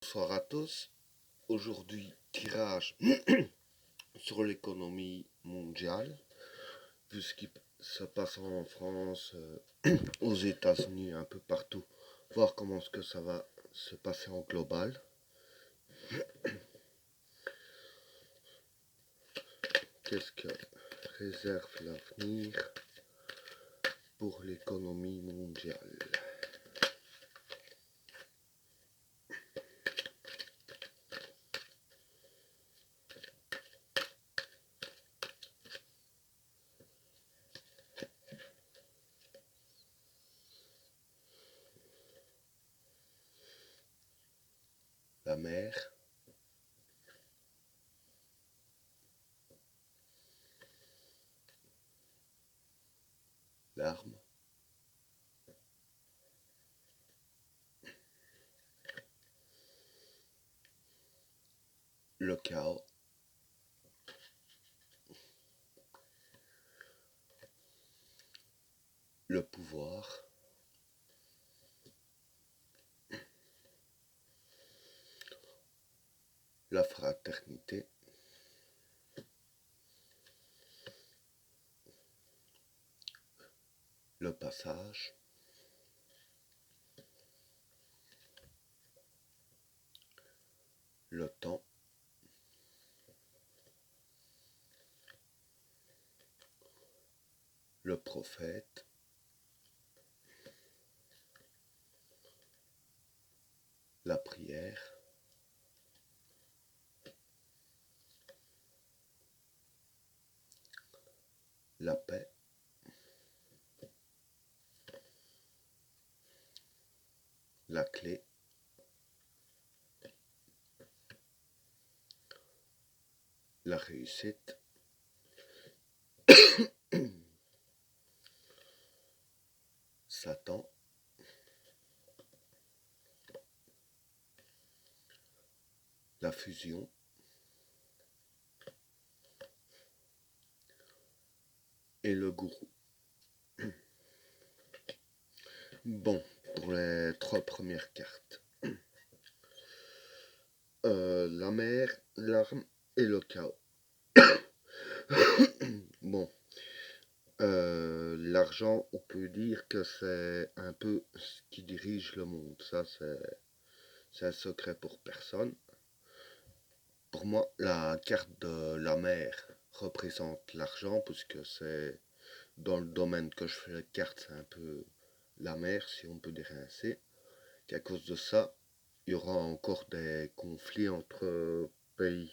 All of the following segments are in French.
Bonsoir à tous. Aujourd'hui, tirage sur l'économie mondiale, vu ce qui se passe en France, aux États-Unis, un peu partout. Voir comment est-ce que ça va se passer en global. Qu'est-ce que réserve l'avenir pour l'économie mondiale? La mer, l'arme, le chaos, le pouvoir, la fraternité, le passage, le temps, le prophète, la prière, la paix, la clé, la réussite, Satan, la fusion, et le gourou. Bon, pour les trois premières cartes. La mer, l'arme et le chaos. Bon, l'argent, on peut dire que c'est un peu ce qui dirige le monde. Ça, c'est un secret pour personne. Pour moi, la carte de la mer représente l'argent, puisque c'est dans le domaine que je fais la carte, c'est un peu la mer, si on peut dire ainsi. Qu'à cause de ça, il y aura encore des conflits entre pays,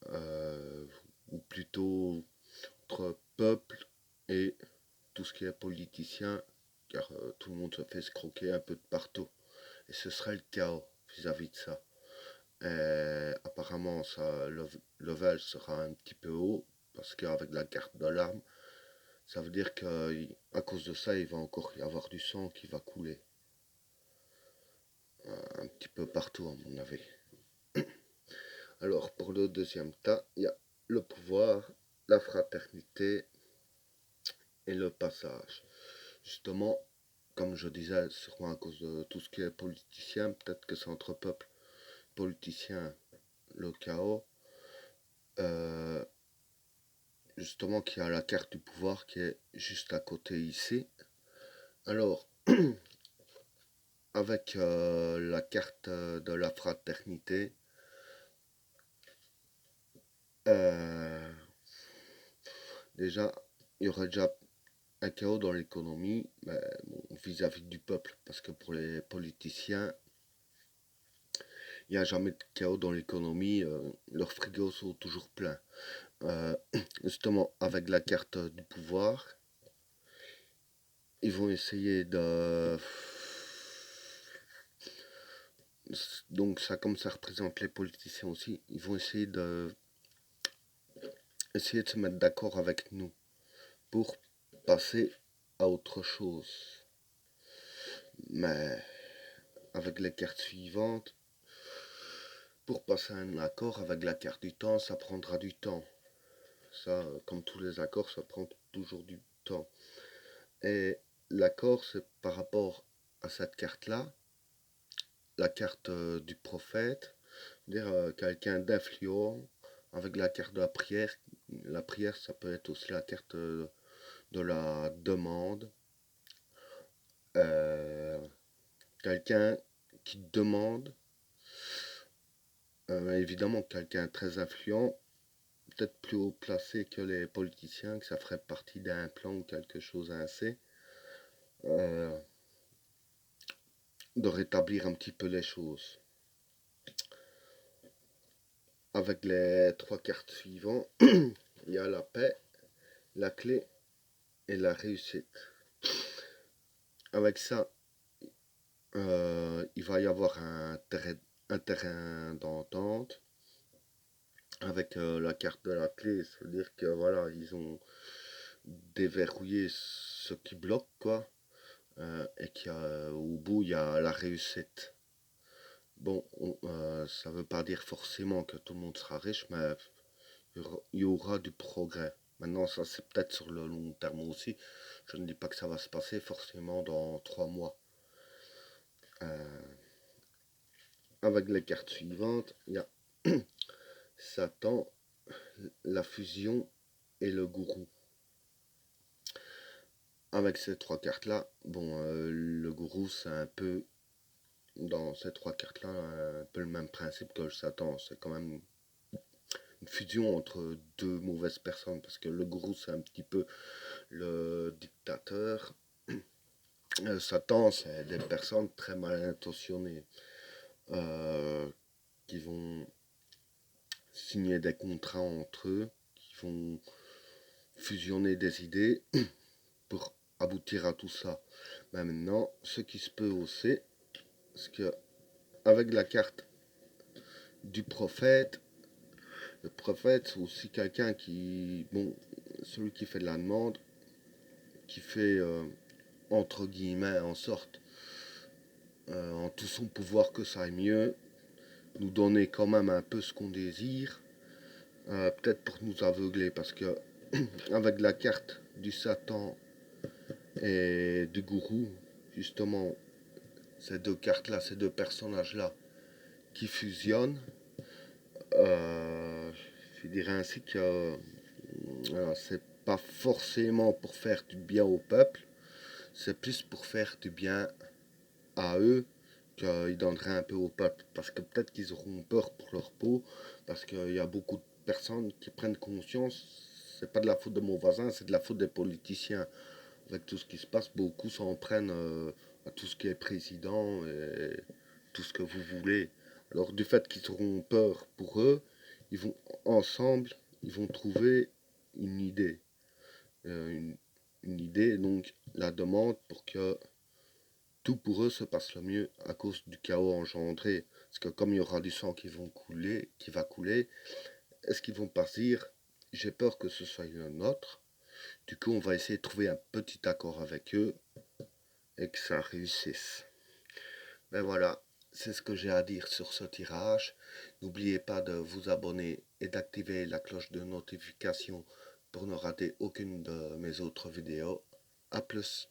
euh, ou plutôt entre peuples et tout ce qui est politicien, car tout le monde se fait escroquer un peu de partout. Et ce serait le chaos vis-à-vis de ça. Et apparemment, ça, le level sera un petit peu haut, parce qu'avec la carte de l'arme, ça veut dire qu'à cause de ça, il va encore y avoir du sang qui va couler. Un petit peu partout, à mon avis. Alors, pour le deuxième tas, il y a le pouvoir, la fraternité et le passage. Justement, comme je disais, sûrement à cause de tout ce qui est politicien, peut-être que c'est entre peuples politiciens, le chaos. Euh, Justement, qu'il y a la carte du pouvoir qui est juste à côté ici. Alors, avec la carte de la fraternité, euh, déjà, il y aurait déjà un chaos dans l'économie, bon, vis-à-vis du peuple, parce que pour les politiciens, il n'y a jamais de chaos dans l'économie, leurs frigos sont toujours pleins. Justement, avec la carte du pouvoir, ils vont essayer de... Donc ça, comme ça représente les politiciens aussi, ils vont essayer de se mettre d'accord avec nous pour passer à autre chose. Mais avec les cartes suivantes, pour passer à un accord avec la carte du temps, ça prendra du temps. Ça, comme tous les accords, ça prend toujours du temps. Et l'accord, c'est par rapport à cette carte-là. la carte du prophète, dire quelqu'un d'influent, avec la carte de la prière. La prière, ça peut être aussi la carte de la demande. Euh, Quelqu'un qui demande, évidemment quelqu'un très influent, peut-être plus haut placé que les politiciens, que ça ferait partie d'un plan ou quelque chose ainsi, euh, de rétablir un petit peu les choses. Avec les trois cartes suivantes, il y a la paix, la clé et la réussite. Avec ça, il va y avoir un terrain d'entente. Avec la carte de la clé, ça veut dire que voilà, ils ont déverrouillé ce qui bloque, quoi. Et qu'au bout, il y a la réussite. Bon, ça veut pas dire forcément que tout le monde sera riche, mais il y aura du progrès. Maintenant, ça c'est peut-être sur le long terme aussi. Je ne dis pas que ça va se passer forcément dans 3 mois. Euh, Avec les cartes suivantes, il y a Satan, la fusion et le gourou. Avec ces trois cartes-là, bon, le gourou, c'est un peu, dans ces trois cartes-là, un peu le même principe que le Satan. C'est quand même une fusion entre deux mauvaises personnes, parce que le gourou, c'est un petit peu le dictateur. Satan, c'est des personnes très mal intentionnées, euh, qui vont signer des contrats entre eux, qui vont fusionner des idées pour aboutir à tout ça. Mais maintenant, ce qui se peut aussi, c'est que avec la carte du prophète, le prophète c'est aussi quelqu'un qui, bon, celui qui fait de la demande, qui fait entre guillemets en sorte, en tout son pouvoir que ça aille mieux, nous donner quand même un peu ce qu'on désire, peut-être pour nous aveugler, parce que avec la carte du Satan et du gourou, justement, ces deux cartes-là, ces deux personnages-là, qui fusionnent, je dirais ainsi que c'est pas forcément pour faire du bien au peuple, c'est plus pour faire du bien à eux qu'ils donneraient un peu au peuple. Parce que peut-être qu'ils auront peur pour leur peau, parce qu'il y a beaucoup de personnes qui prennent conscience, c'est pas de la faute de mon voisin, c'est de la faute des politiciens. Avec tout ce qui se passe, beaucoup s'en prennent à tout ce qui est président et tout ce que vous voulez. Alors du fait qu'ils auront peur pour eux, ils vont ensemble, ils vont trouver une idée. Euh, une, une idée, donc la demande pour que tout pour eux se passe le mieux à cause du chaos engendré. Parce que comme il y aura du sang qui va couler, est-ce qu'ils vont pas se dire, j'ai peur que ce soit le nôtre. Du coup, on va essayer de trouver un petit accord avec eux et que ça réussisse. Ben voilà, c'est ce que j'ai à dire sur ce tirage. N'oubliez pas de vous abonner et d'activer la cloche de notification pour ne rater aucune de mes autres vidéos. A plus.